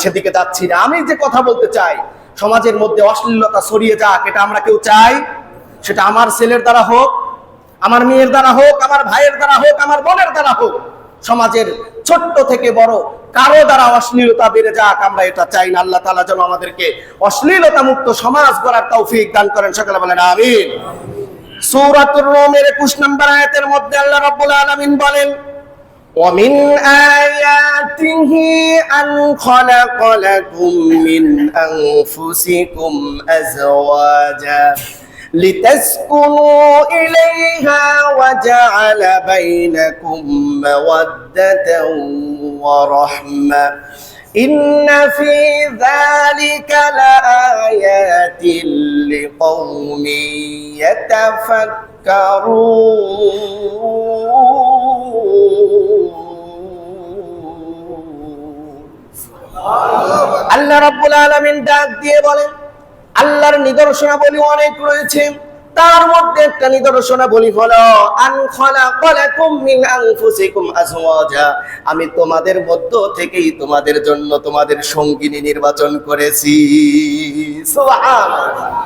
সেদিকে যাচ্ছি না। আমি যে কথা বলতে চাই, সমাজের মধ্যে অশ্লীলতা ছড়িয়ে যাক, এটা আমরা কেউ চাই? সেটা আমার ছেলের দ্বারা হোক, আমার মেয়ের দ্বারা হোক, আমার ভাইয়ের দ্বারা হোক, আমার বোনের দ্বারা হোক, সমাজের ছোট্ট থেকে বড় কারো দ্বারা অশ্লীলতা বেড়ে যাক, আমরা এটা চাই না। আল্লাহ তাআলা যেন আমাদেরকে অশ্লীলতা মুক্ত সমাজ গড়ার তৌফিক দান করেন, সকলে বলেন আমিন। সূরাতুর রুমের 21 নম্বর আয়াতের মধ্যে আল্লাহ রাব্বুল আলামিন বলেন, وَمِنْ آيَاتِهِ أَنْ خَلَقَ لَكُم مِّنْ أَنفُسِكُمْ أَزْوَاجًا لِتَسْكُنُوا إِلَيْهَا وَجَعَلَ بَيْنَكُم مَّوَدَّةً وَرَحْمَةً إِنَّ فِي ذَلِكَ لَآيَاتٍ لِقَوْمٍ يَتَفَكَّرُونَ। আল্লাহ রাব্বুল আলামিন ডাক দিয়ে বলেন, আল্লাহর নিদর্শনাবলী অনেক রয়েছে, তার মধ্যে একটা নিদর্শনাবলী হলো আন খালাকালাকুম মিন আনফুসিকুম আজওয়াজা, আমি তোমাদের মধ্য থেকেই তোমাদের জন্য তোমাদের সঙ্গিনী নির্বাচন করেছি। সুবহানাল্লাহ।